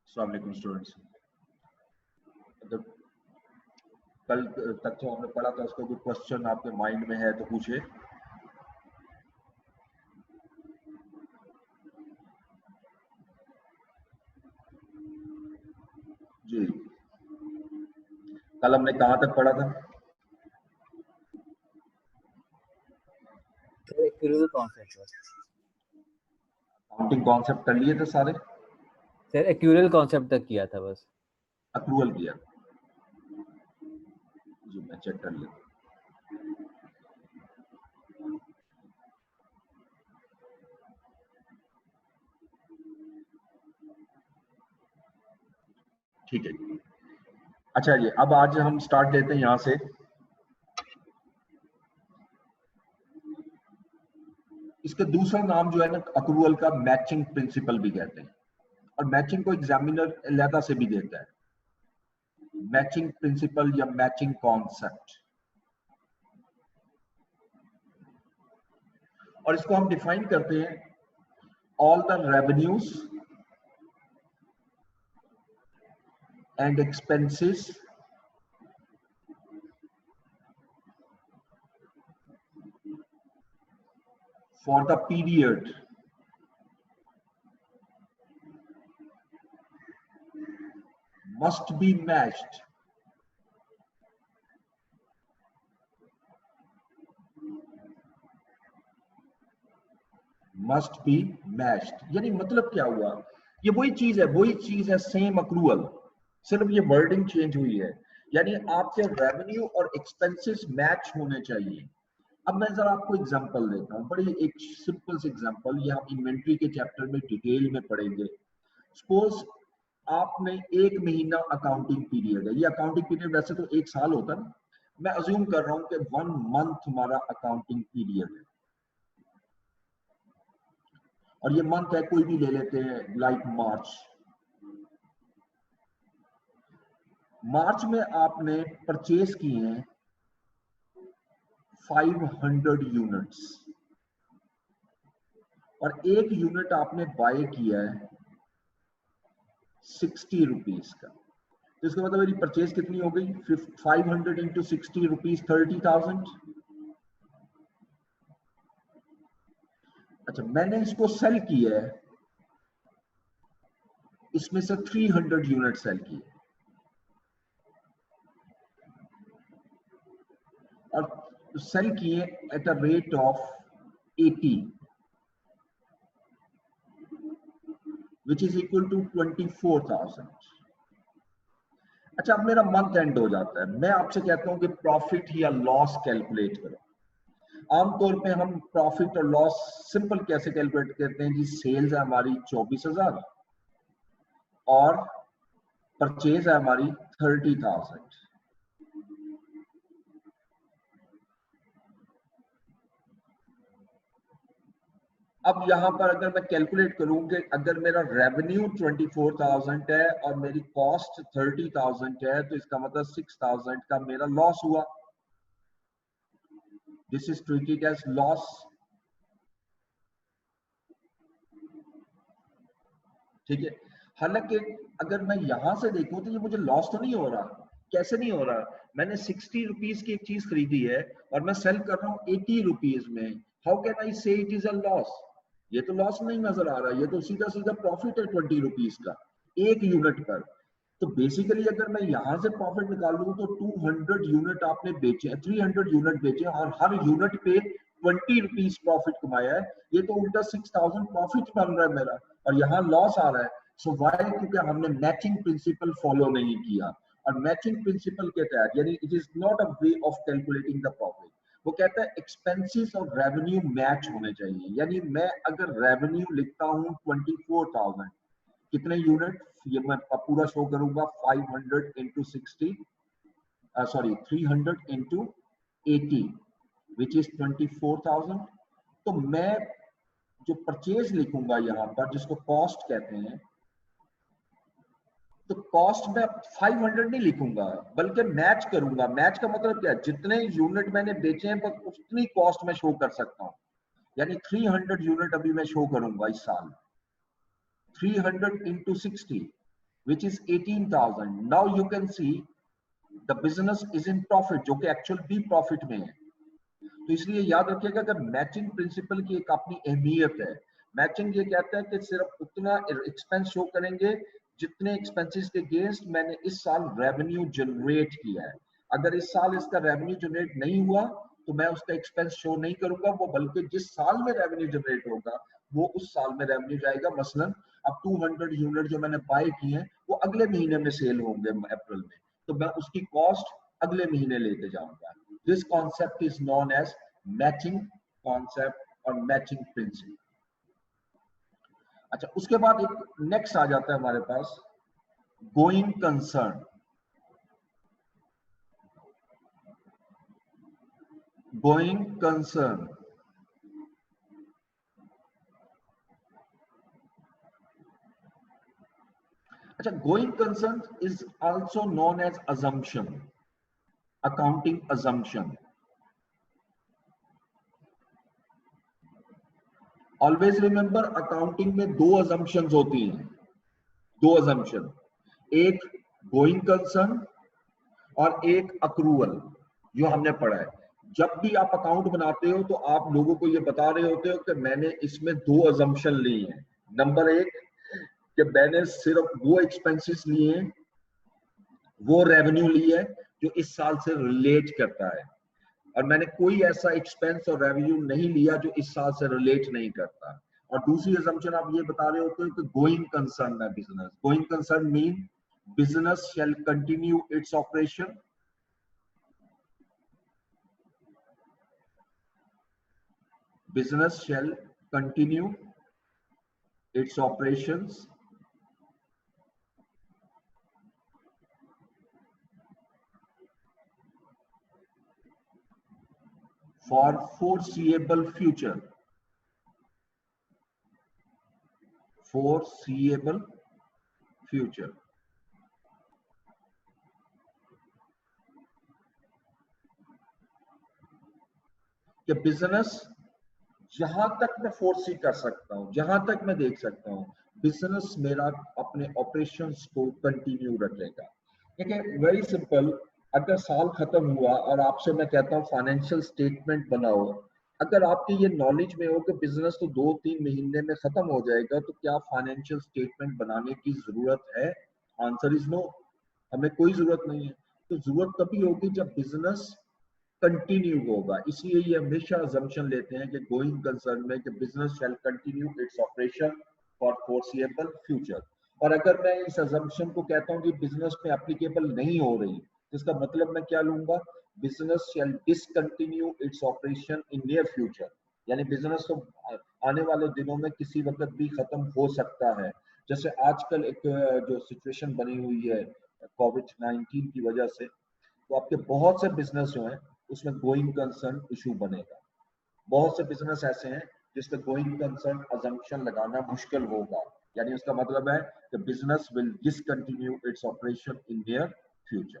अस्सलाम वालेकुम स्टूडेंट्स। मतलब कल तक जो हमने पढ़ा था उसका कोई क्वेश्चन आपके माइंड में है तो पूछिए। जी, कल हमने कहाँ तक पढ़ा था? एक्यूरल कॉन्सेप्ट काउंटिंग कॉन्सेप्ट कर लिए थे सारे? सर, एक्यूरल कॉन्सेप्ट तक किया था बस। अक्रूवल किया? जी मैं चेक कर लेता। ठीक है जी। अच्छा जी, अब आज हम स्टार्ट लेते हैं यहाँ से। इसका दूसरा नाम जो है ना अक्रूवल का, मैचिंग प्रिंसिपल भी कहते हैं, और मैचिंग को एग्जामिनर अलहदा से भी देता है, मैचिंग प्रिंसिपल या मैचिंग कॉन्सेप्ट। और इसको हम डिफाइन करते हैं, all the revenues and expenses for the period must be matched यानी मतलब क्या हुआ, ये वही चीज है सेम अक्रूवल, सिर्फ ये वर्डिंग चेंज हुई है। यानी आपके रेवेन्यू और एक्सपेंसेस मैच होने चाहिए। अब मैं जरा आपको एग्जांपल देता हूँ, बड़ी एक सिंपल सी एग्जांपल, ये हम इन्वेंट्री के चैप्टर में डिटेल में पढ़ेंगे। सपोज आपने एक महीना अकाउंटिंग पीरियड है, ये अकाउंटिंग पीरियड वैसे तो एक साल होता है, मैं अज्यूम कर रहा हूँ कि 1 मंथ हमारा अकाउंटिंग पीरियड है, और ये मंथ है कोई भी ले लेते हैं लाइक मार्च में आपने परचेज किए हैं 500 यूनिट्स, और एक यूनिट आपने बाय किया है 60 रुपीज का। तो इसका मतलब मेरी परचेज कितनी हो गई? 500 इंटू 60 रुपीज, 30,000। अच्छा, मैंने इसको सेल किया है, इसमें से 300 यूनिट सेल किए, और सेल किए at a rate of 80, which is equal to 24,000। अच्छा, अब मेरा मंथ एंड हो जाता है, मैं आपसे कहता हूं कि प्रॉफिट या लॉस कैलकुलेट करो। आमतौर पे हम प्रॉफिट और लॉस सिंपल कैसे कैलकुलेट करते हैं जी? सेल्स है हमारी 24,000 और परचेज है हमारी 30,000। अब यहां पर अगर मैं कैलकुलेट करूं कि अगर मेरा रेवेन्यू 24,000 है और मेरी कॉस्ट 30,000 है, तो इसका मतलब 6,000 का मेरा लॉस हुआ। This is treated as loss. ठीक है, हालांकि अगर मैं यहां से देखूं तो ये मुझे लॉस तो नहीं हो रहा। कैसे नहीं हो रहा? मैंने 60 रुपीज की एक चीज खरीदी है और मैं सेल कर रहा हूं 80 रुपीज में। हाउ कैन आई से इट इज अ लॉस? ये तो लॉस नहीं नजर आ रहा, ये तो सीधा सीधा प्रॉफिट है 20 रुपीज का एक यूनिट पर। तो बेसिकली अगर मैं यहां से प्रॉफिट निकालूं तो 200 यूनिट आपने बेचे, 300 यूनिट बेचे और हर यूनिट पे 20 रुपीज प्रॉफिट कमाया है, ये तो उल्टा 6,000 प्रॉफिट बन रहा है मेरा, और यहाँ लॉस आ रहा है। सो वाई? क्योंकि हमने मैचिंग प्रिंसिपल फॉलो नहीं किया, और मैचिंग प्रिंसिपल के तहत यानी it is not a way of calculating the profit. वो कहता है एक्सपेंसेस और रेवेन्यू मैच होने चाहिए। यानी मैं अगर रेवेन्यू लिखता हूँ 24,000, कितने यूनिट? ये मैं पूरा शो करूंगा, 500 into 60, sorry 300 into 80, which is 24,000। तो मैं जो परचेज लिखूंगा यहाँ पर, जिसको कॉस्ट कहते हैं, तो कॉस्ट में 500 नहीं लिखूंगा बल्कि मैच करूंगा। मैच का मतलब क्या है? जितने यूनिट मैंने बेचे हैं बस उतनी कॉस्ट में शो कर सकता हूं। यानी 300 यूनिट अभी मैं शो करूंगा इस साल, 300 into 60, which is 18,000. Now you can see the business is in profit, जो कि एक्चुअल भी प्रॉफिट में है। तो इसलिए याद रखिएगा कि मैचिंग प्रिंसिपल की एक अपनी अहमियत है। मैचिंग ये कहता है कि सिर्फ उतना एक्सपेंस शो करेंगे जितने एक्सपेंसेस के अगेंस्ट मैंने इस साल रेवेन्यू जनरेट किया है। अगर इस साल इसका रेवेन्यू जनरेट नहीं हुआ तो मैं उसका एक्सपेंस शो नहीं करूंगा, वो बल्कि जिस साल में रेवेन्यू जनरेट होगा वो उस साल में रेवेन्यू जाएगा। मसलन अब 200 यूनिट जो मैंने बाय किए हैं वो अगले महीने में सेल होंगे अप्रैल में, तो मैं उसकी कॉस्ट अगले महीने लेके जाऊंगा। This concept is known as matching concept और मैचिंग प्रिंसिपल। अच्छा, उसके बाद एक नेक्स्ट आ जाता है हमारे पास गोइंग कंसर्न। गोइंग कंसर्न अच्छा, going concern is also known as assumption, accounting assumption. Always remember, accounting में दो अजम्पशंस होती हैं, दो अजम्पशन, एक गोइंग कंसर्न और एक अक्रूवल, जो हमने पढ़ा है। जब भी आप अकाउंट बनाते हो तो आप लोगों को ये बता रहे होते हो कि मैंने इसमें दो अजम्पशन ली हैं। नंबर एक कि मैंने सिर्फ वो एक्सपेंसेस लिए हैं, वो रेवेन्यू ली है जो इस साल से रिलेट करता है, और मैंने कोई ऐसा एक्सपेंस और रेवेन्यू नहीं लिया जो इस साल से रिलेट नहीं करता। और दूसरी असम्पशन आप ये बता रहे होते हो कि गोइंग कंसर्न है business. Going concern mean business shall continue its operation, business shall continue its operations for foreseeable future. Foreseeable future. कि बिजनेस जहां तक मैं फोर्सी कर सकता हूं, जहां तक मैं देख सकता हूं, बिजनेस मेरा अपने ऑपरेशंस को कंटिन्यू रखेगा। देखिए, वेरी सिंपल, अगर साल खत्म हुआ और आपसे मैं कहता हूं फाइनेंशियल स्टेटमेंट बनाओ, अगर आपकी ये नॉलेज में हो कि बिजनेस तो 2-3 महीने में खत्म हो जाएगा, तो क्या फाइनेंशियल स्टेटमेंट बनाने की जरूरत है? आंसर इज नो, हमें कोई जरूरत नहीं है। तो जरूरत तभी होगी जब बिजनेस कंटिन्यू होगा। इसलिए ये हमेशा अजम्पशन लेते हैं कि गोइंग कंसर्न में कि business shall continue its operation for foreseeable future. और अगर मैं इस अजम्पशन को कहता हूं कि बिजनेस में एप्लीकेबल नहीं हो रही, तो इसका मतलब मैं क्या लूंगा? Business shall discontinue its operation in near future, यानी बिजनेस तो आने वाले दिनों में किसी वक्त भी खत्म हो सकता है। जैसे आजकल एक जो सिचुएशन बनी हुई है कोविड-19 की वजह से, तो आपके बहुत से बिजनेस जो हैं उसमें गोइंग कंसर्न इशू बनेगा। बहुत से बिजनेस ऐसे हैं जिसमें गोइंग कंसर्न अजम्पशन लगाना मुश्किल होगा, यानी उसका मतलब है कि business will discontinue its operation in near future.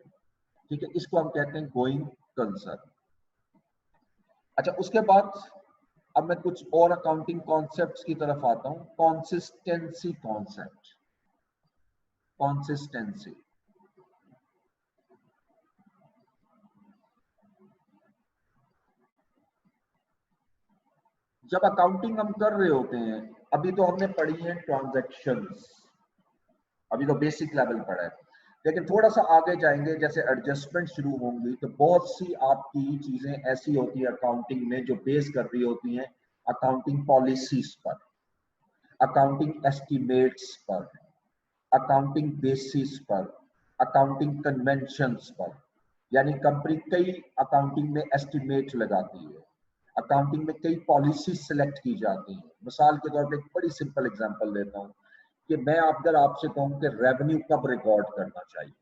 ठीक है, इसको हम कहते हैं गोइंग कंसर्न। अच्छा, उसके बाद अब मैं कुछ और अकाउंटिंग कॉन्सेप्ट्स की तरफ आता हूं। Consistency concept, consistency. जब अकाउंटिंग हम कर रहे होते हैं, अभी तो हमने पढ़ी है ट्रांजैक्शंस, अभी तो बेसिक लेवल पढ़ा है, लेकिन थोड़ा सा आगे जाएंगे, जैसे एडजस्टमेंट शुरू होंगी, तो बहुत सी आपकी चीजें ऐसी होती है अकाउंटिंग में जो बेस कर रही होती हैं अकाउंटिंग पॉलिसीज पर, अकाउंटिंग एस्टिमेट्स पर, अकाउंटिंग बेसिस पर, अकाउंटिंग कन्वेंशंस पर। यानी कंपनी कई अकाउंटिंग में एस्टिमेट लगाती है, अकाउंटिंग में कई पॉलिसी सिलेक्ट की जाती है। मिसाल के तौर पे एक बड़ी सिंपल एग्जांपल देता हूँ कि मैं अगर आपसे कहूँ कि रेवेन्यू कब रिकॉर्ड करना चाहिए,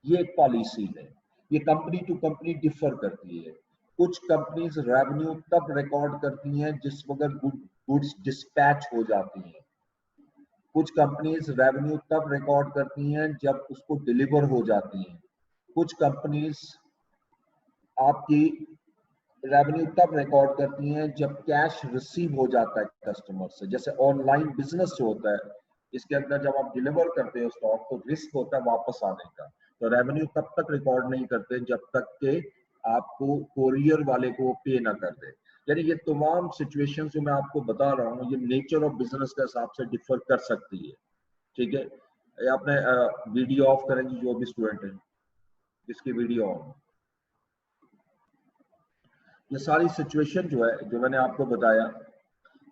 ये एक पॉलिसी है, ये कंपनी टू कंपनी डिफर करती है। कुछ कंपनीज रेवेन्यू तब रिकॉर्ड करती हैं जिस वक्त गुड्स डिस्पैच हो जाती हैं, कुछ कंपनीज रेवेन्यू तब रिकॉर्ड करती हैं जब उसको डिलीवर हो जाती हैं, कुछ कंपनीज आपकी रेवेन्यू तब रिकॉर्ड करती हैं जब कैश रिसीव हो जाता है कस्टमर से। जैसे ऑनलाइन बिजनेस जो होता है, इसके अंदर जब आप डिलीवर करते हो स्टॉक तो रिस्क होता है वापस आने का। तो रेवेन्यू तब तक रिकॉर्ड नहीं करते जब तक के आपको कोरियर वाले को पे ना कर दे। यानी ये तमाम सिचुएशन जो मैं आपको बता रहा हूँ ये नेचर ऑफ बिजनेस के हिसाब से डिफर कर सकती है। ठीक है, आपने वीडियो ऑफ करेंगे जो भी स्टूडेंट है इसकी वीडियो ऑन। ये सारी सिचुएशन जो है जो मैंने आपको बताया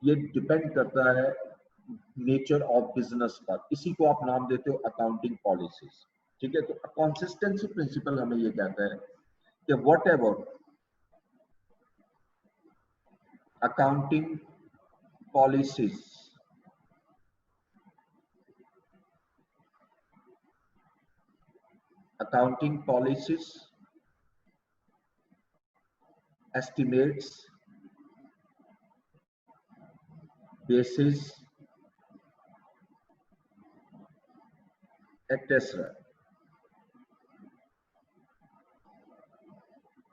ये डिपेंड करता है नेचर ऑफ बिजनेस पर। इसी को आप नाम देते हो अकाउंटिंग पॉलिसीज। ठीक है, तो कंसिस्टेंसी प्रिंसिपल हमें ये कहता है कि what ever accounting policies estimates, basis, etc.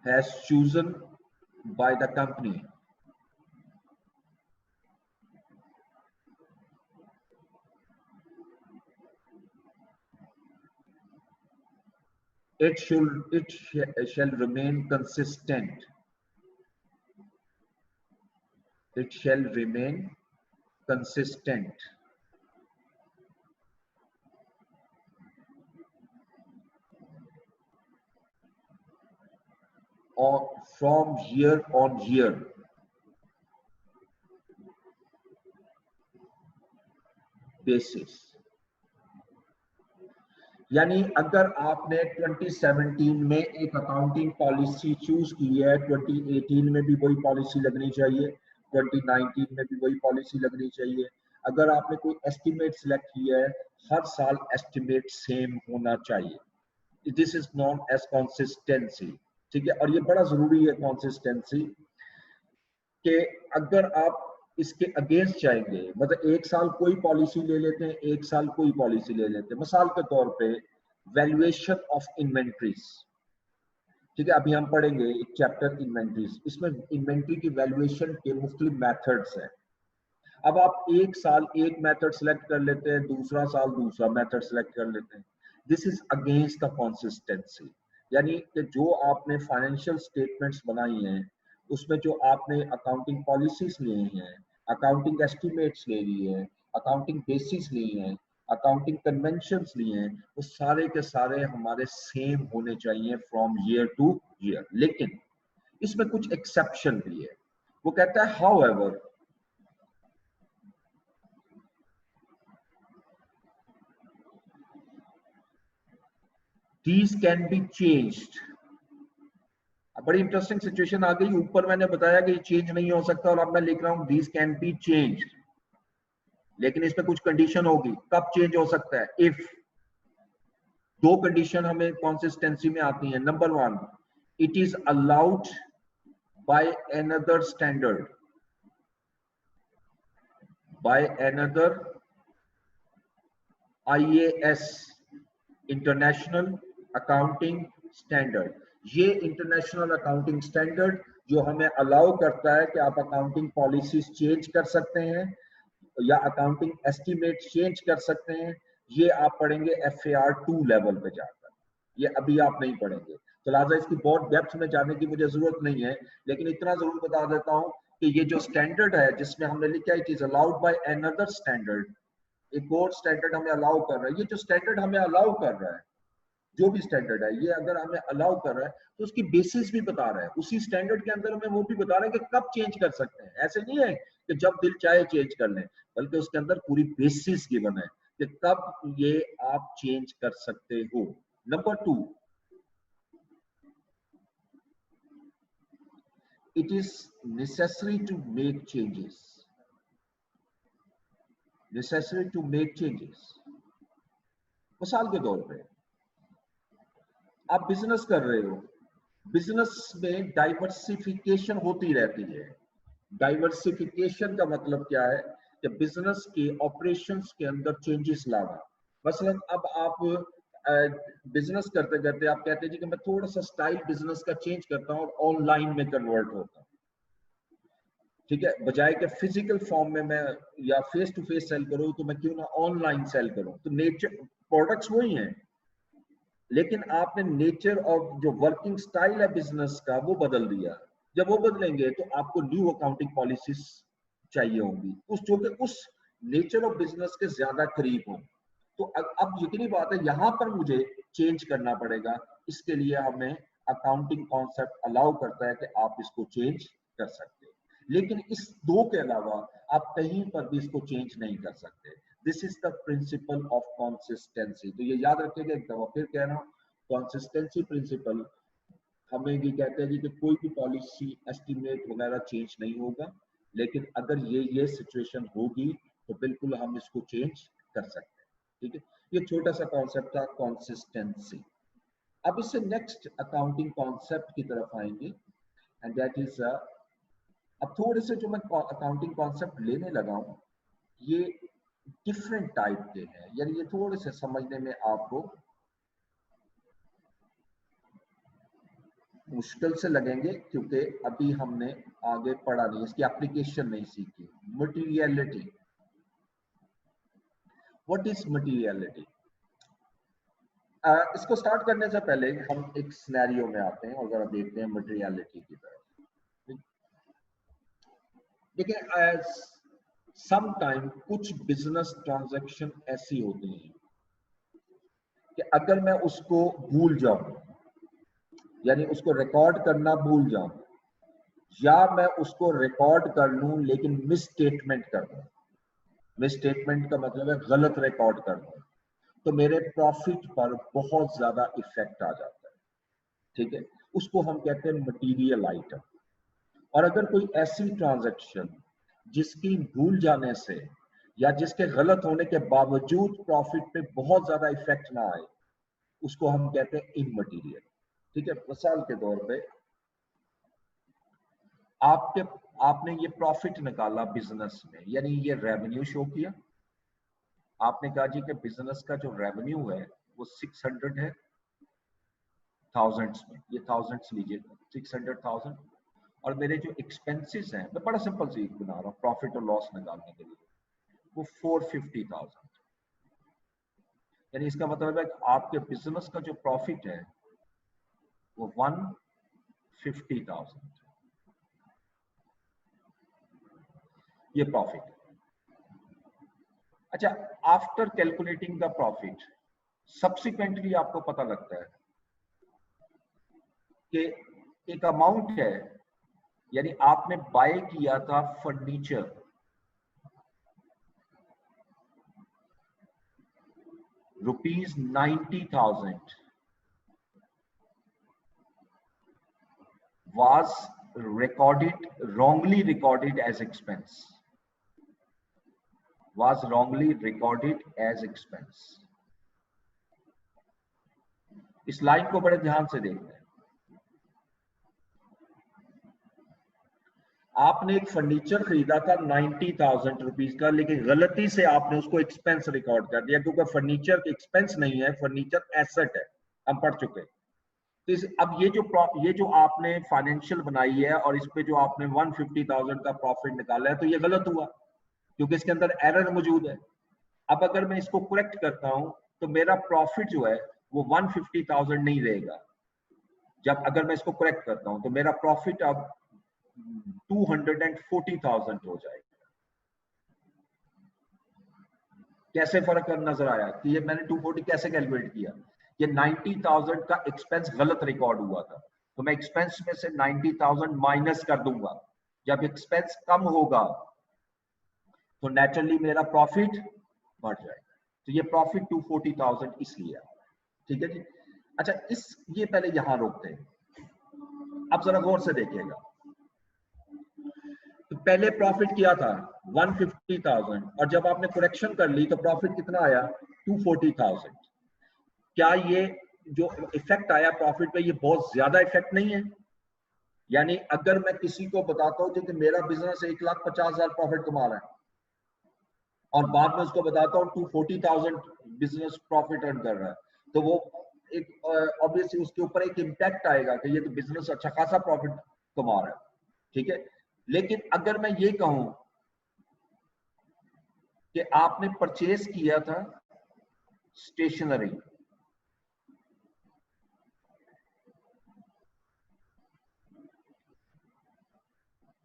has chosen by the company it shall remain consistent. It shall remain consistent or from year on year. basis. यानी अगर आपने 2017 में एक अकाउंटिंग पॉलिसी चूज की है 2018 में भी वही पॉलिसी लगनी चाहिए, 2019 में भी वही पॉलिसी लगनी चाहिए। अगर आपने कोई एस्टिमेट सिलेक्ट किया है हर साल एस्टिमेट सेम होना चाहिए। This is known as consistency. ठीक है, और ये बड़ा जरूरी है कंसिस्टेंसी कि अगर आप इसके अगेंस्ट जाएंगे मतलब एक साल कोई पॉलिसी ले लेते हैं एक साल कोई पॉलिसी ले लेते हैं। मिसाल के तौर पे वैल्यूएशन ऑफ इन्वेंट्रीज। ठीक है, अभी हम पढ़ेंगे एक चैप्टर इन्वेंट्रीज, इसमें इन्वेंट्री की वैल्यूएशन के मुख्तलिफ मेथड्स हैं। अब आप एक साल एक मेथड सेलेक्ट कर लेते हैं दूसरा साल दूसरा मेथड सेलेक्ट कर लेते हैं। This is against the consistency. यानी कि जो आपने फाइनेंशियल स्टेटमेंट्स बनाई हैं उसमें जो आपने अकाउंटिंग पॉलिसीज ली हैं, अकाउंटिंग एस्टिमेट्स ले लिए हैं, अकाउंटिंग बेसिस लिए हैं, अकाउंटिंग कन्वेंशंस लिए हैं, वो सारे के सारे हमारे सेम होने चाहिए फ्रॉम ईयर टू ईयर। लेकिन इसमें कुछ एक्सेप्शन भी है। वो कहता है however these can be changed। बड़ी इंटरेस्टिंग सिचुएशन आ गई। ऊपर मैंने बताया कि चेंज नहीं हो सकता और अब मैं लिख रहा हूं these can be changed, लेकिन इसमें कुछ कंडीशन होगी। कब चेंज हो सकता है? इफ दो कंडीशन हमें कंसिस्टेंसी में आती हैं। Number one, it is allowed by another standard, by another IAS international accounting standard. ये इंटरनेशनल अकाउंटिंग स्टैंडर्ड जो हमें अलाउ करता है कि आप अकाउंटिंग पॉलिसीज चेंज कर सकते हैं या अकाउंटिंग एस्टिमेट चेंज कर सकते हैं। ये आप पढ़ेंगे FAR 2 लेवल पे जाकर, ये अभी आप नहीं पढ़ेंगे। तो लिहाजा इसकी बहुत डेप्थ में जाने की मुझे जरूरत नहीं है, लेकिन इतना जरूर बता देता हूं कि ये जो स्टैंडर्ड है जिसमें हमने लिखा है it is allowed by another standard, एक और स्टैंडर्ड हमें अलाउ कर रहा है। ये जो स्टैंडर्ड हमें अलाउ कर रहा है, जो भी स्टैंडर्ड है, ये अगर हमें अलाउ कर रहा है तो उसकी बेसिस भी बता रहा है। उसी स्टैंडर्ड के अंदर हमें वो भी बता रहा है कि कब चेंज कर सकते हैं। ऐसे नहीं है कि जब दिल चाहे चेंज कर लें, बल्कि उसके अंदर पूरी बेसिस गिवन है कि कब ये आप चेंज कर सकते हो। Number two, it is necessary to make changes, necessary to make changes। मिसाल के तौर पे आप बिजनेस कर रहे हो, बिजनेस में डाइवर्सिफिकेशन होती रहती है। डाइवर्सिफिकेशन का मतलब क्या है कि बिजनेस के ऑपरेशंस के अंदर चेंजेस लाना। मसलन अब आप बिजनेस करते करते आप कहते हैं जी कि मैं थोड़ा सा स्टाइल बिजनेस का चेंज करता हूँ और ऑनलाइन में कन्वर्ट होता हूँ। ठीक है, बजाय के फिजिकल फॉर्म में मैं या फेस टू फेस सेल करूं, तो मैं क्यों ना ऑनलाइन सेल करूं। तो नेचर, प्रोडक्ट्स वही हैं, लेकिन आपने नेचर और जो वर्किंग स्टाइल है बिजनेस का वो बदल दिया। जब वो बदलेंगे तो आपको न्यू अकाउंटिंग पॉलिसीज चाहिए होंगी, उस जो कि उस नेचर ऑफ बिजनेस के ज्यादा करीब हो। तो अब यकीनी बात है यहाँ पर मुझे चेंज करना पड़ेगा। इसके लिए हमें अकाउंटिंग कॉन्सेप्ट अलाउ करता है कि आप इसको चेंज कर सकते हो, लेकिन इस दो के अलावा आप कहीं पर भी इसको चेंज नहीं कर सकते। This is the principle of consistency. तो ये याद रखिएगा, एक दफा फिर कह रहा हूँ, कंसिस्टेंसी प्रिंसिपल हमें ये कहते हैं कि कोई भी पॉलिसी एस्टिमेट वगैरह चेंज नहीं होगा, लेकिन अगर ये सिचुएशन होगी तो बिल्कुल हम इसको चेंज कर सकते हैं। ठीक है, ये छोटा सा कॉन्सेप्ट था कंसिस्टेंसी। अब इससे नेक्स्ट अकाउंटिंग कॉन्सेप्ट की तरफ आएंगे, एंड दैट इज अब थोड़े से जो मैं अकाउंटिंग कॉन्सेप्ट लेने लगा हूँ ये डिफरेंट टाइप के हैं, यानी ये थोड़े से समझने में आपको मुश्किल से लगेंगे, क्योंकि अभी हमने आगे पढ़ा नहीं, इसकी एप्लीकेशन नहीं सीखी। Materiality, what is materiality? इसको स्टार्ट करने से पहले हम एक सिनेरियो में आते हैं और जरा देखते हैं मटीरियलिटी की तरफ। देखिए, सम टाइम कुछ बिजनेस ट्रांजैक्शन ऐसी होती हैं कि अगर मैं उसको भूल जाऊं, यानी उसको रिकॉर्ड करना भूल जाऊं, या मैं उसको रिकॉर्ड कर लूं लेकिन मिस स्टेटमेंट कर दूं, मिस स्टेटमेंट का मतलब है गलत रिकॉर्ड कर दूं, तो मेरे प्रॉफिट पर बहुत ज्यादा इफेक्ट आ जाता है। ठीक है, उसको हम कहते हैं मटीरियल आइटम। और अगर कोई ऐसी ट्रांजैक्शन जिसकी भूल जाने से या जिसके गलत होने के बावजूद प्रॉफिट पे बहुत ज्यादा इफेक्ट ना आए, उसको हम कहते हैं इममटीरियल। ठीक है, मिसाल के तौर पे आपने ये प्रॉफिट निकाला बिजनेस में, यानी ये रेवेन्यू शो किया। आपने कहा जी कि बिजनेस का जो रेवेन्यू है वो 600 है, थाउजेंड्स में, ये थाउजेंड्स लीजिए, 600,000। और मेरे जो एक्सपेंसेस हैं, मैं बड़ा सिंपल सी बना रहा हूँ प्रॉफिट और लॉस निकालने के लिए, वो 450,000। यानी इसका मतलब है कि आपके बिजनेस का जो प्रॉफिट है वो 150,000, ये प्रॉफिट। अच्छा, after calculating the profit subsequently आपको पता लगता है कि एक अमाउंट है, यानी आपने बाय किया था furniture ₹90,000, was wrongly recorded as expense, was wrongly recorded as expense। इस लाइन को बड़े ध्यान से देखते हैं। आपने एक फर्नीचर खरीदा था 90,000 रुपीज का, लेकिन गलती से आपने उसको एक्सपेंस रिकॉर्ड कर दिया, क्योंकि फर्नीचर एक्सपेंस नहीं है, फर्नीचर एसेट है, हम पढ़ चुके। तो अब ये जो आपने फाइनेंशियल बनाई है और इस पे जो आपने 150,000 का प्रॉफिट निकाला है, तो ये गलत हुआ, क्योंकि इसके अंदर एरर मौजूद है। अब अगर मैं इसको करेक्ट करता हूं तो मेरा प्रॉफिट जो है वो 150,000 नहीं रहेगा। जब अगर मैं इसको करेक्ट करता हूं तो मेरा प्रॉफिट अब 240,000 हो जाएगा। कैसे फर्क नजर आया कि ये मैंने 240 कैसे कैलकुलेट किया? ये 90,000 का एक्सपेंस गलत रिकॉर्ड हुआ था, तो मैं एक्सपेंस में से 90,000 माइनस कर दूंगा। जब एक्सपेंस कम होगा तो नेचुरली मेरा प्रॉफिट बढ़ जाएगा। तो ये प्रॉफिट 240,000 इसलिए। ठीक है जी। अच्छा, ये पहले यहां रोकते हैं। अब जरा गौर से देखिएगा, तो पहले प्रॉफिट किया था 150,000 और जब आपने करेक्शन कर ली तो प्रॉफिट कितना आया? 240,000। क्या ये जो इफेक्ट आया प्रॉफिट पे, ये बहुत ज्यादा इफेक्ट नहीं है? यानी अगर मैं किसी को बताता हूँ कि मेरा बिजनेस 1,50,000 प्रॉफिट कमा रहा है और बाद में उसको बताता हूँ 240,000 बिजनेस प्रॉफिट अर्न कर रहा है, तो वो एक ऑब्वियसली उसके ऊपर एक इम्पैक्ट आएगा कि ये तो बिजनेस अच्छा खासा प्रॉफिट कमा रहा है। ठीक है, लेकिन अगर मैं ये कहूं कि आपने परचेज किया था स्टेशनरी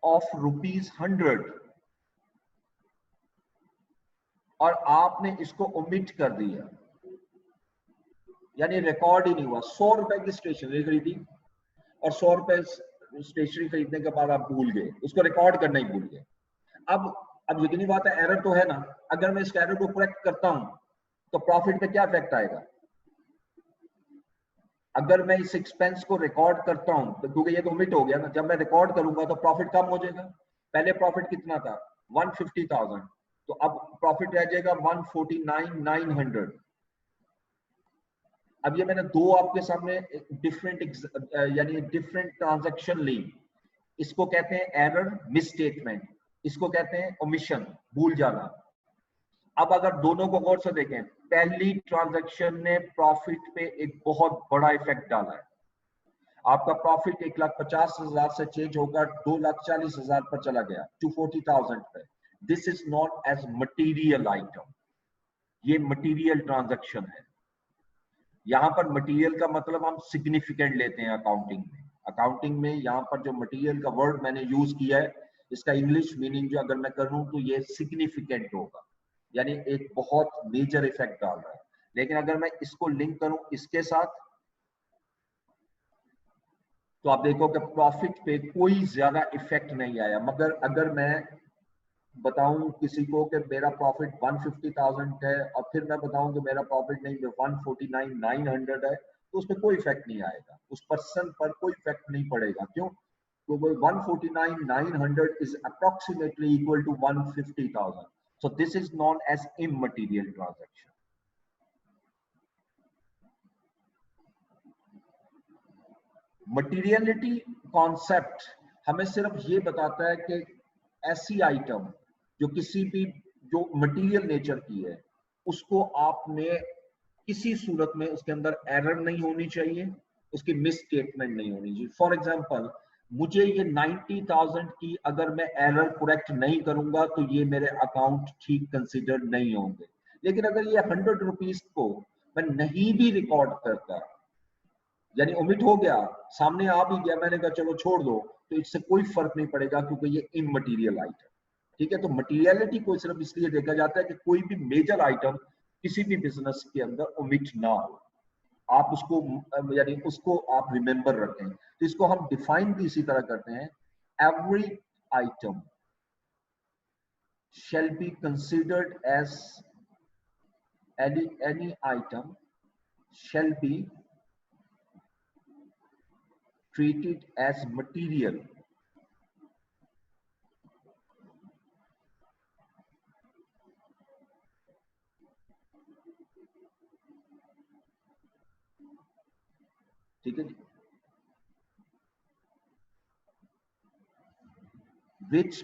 ऑफ ₹100 और आपने इसको ओमिट कर दिया, यानी रिकॉर्ड ही नहीं हुआ, ₹100 की स्टेशनरी खरीदी और ₹100 स्टेशनरी खरीदने के बाद आप भूल गए, उसको रिकॉर्ड करना ही भूल गए। अब यकीनी बात है, एरर तो है ना। अगर मैं इस एरर को करेक्ट करता हूं तो प्रॉफिट पे क्या इफेक्ट आएगा? अगर मैं इस एक्सपेंस को रिकॉर्ड करता हूं तो क्योंकि ये तो ओमिट हो गया ना, जब मैं रिकॉर्ड करूंगा तो प्रॉफिट कम हो जाएगा। पहले प्रॉफिट कितना था? 150,000, तो अब प्रॉफिट रह जाएगा 149,900। अब ये मैंने दो आपके सामने डिफरेंट यानी डिफरेंट ट्रांजैक्शन ली। इसको कहते हैं एरर, मिसस्टेटमेंट, इसको कहते हैं ओमिशन, भूल जाना। अब अगर दोनों को गौर से देखें, पहली ट्रांजैक्शन ने प्रॉफिट पे एक बहुत बड़ा इफेक्ट डाला है। आपका प्रॉफिट 1,50,000 से चेंज होकर 2,40,000 पर चला गया, 240,000 पे। This is not as material item, ये मटीरियल ट्रांजैक्शन है। यहां पर मटेरियल का मतलब हम सिग्निफिकेंट लेते हैं अकाउंटिंग में। अकाउंटिंग में यहाँ पर जो मटेरियल का वर्ड मैंने यूज किया है, इसका इंग्लिश मीनिंग जो अगर मैं करूं तो ये सिग्निफिकेंट होगा, यानी एक बहुत मेजर इफेक्ट डाल रहा है। लेकिन अगर मैं इसको लिंक करूं इसके साथ तो आप देखो कि प्रॉफिट पे कोई ज्यादा इफेक्ट नहीं आया। मगर अगर मैं बताऊं किसी को कि मेरा प्रॉफिट 150,000 है और फिर मैं बताऊं कि मेरा प्रॉफिट नहीं 149,900 है, तो उस पर कोई इफेक्ट नहीं आएगा, उस पर्सन पर कोई इफेक्ट नहीं पड़ेगा। क्यों? तो वो 149,900 is approximately equal to 150,000. So this is known as immaterial transaction. Materiality concept हमें सिर्फ ये बताता है कि ऐसी आइटम जो किसी भी जो मटीरियल नेचर की है, उसको आपने किसी सूरत में उसके अंदर एरर नहीं होनी चाहिए, उसकी मिस स्टेटमेंट नहीं होनी चाहिए। फॉर एग्जांपल, मुझे ये 90,000 की अगर मैं एरर करेक्ट नहीं करूंगा तो ये मेरे अकाउंट ठीक कंसिडर नहीं होंगे। लेकिन अगर ये ₹100 को मैं नहीं भी रिकॉर्ड करता, यानी ओमिट हो गया, सामने आ भी गया, मैंने कहा चलो छोड़ दो, तो इससे कोई फर्क नहीं पड़ेगा क्योंकि ये इममटीरियल आइटम। ठीक है, तो मटीरियलिटी को सिर्फ इसलिए देखा जाता है कि कोई भी मेजर आइटम किसी भी बिजनेस के अंदर ओमिट ना हो, आप उसको यानी उसको आप रिमेंबर रखें। तो इसको हम डिफाइन भी इसी तरह करते हैं, every item shall be considered as any item shall be treated as material ठीक है जी, which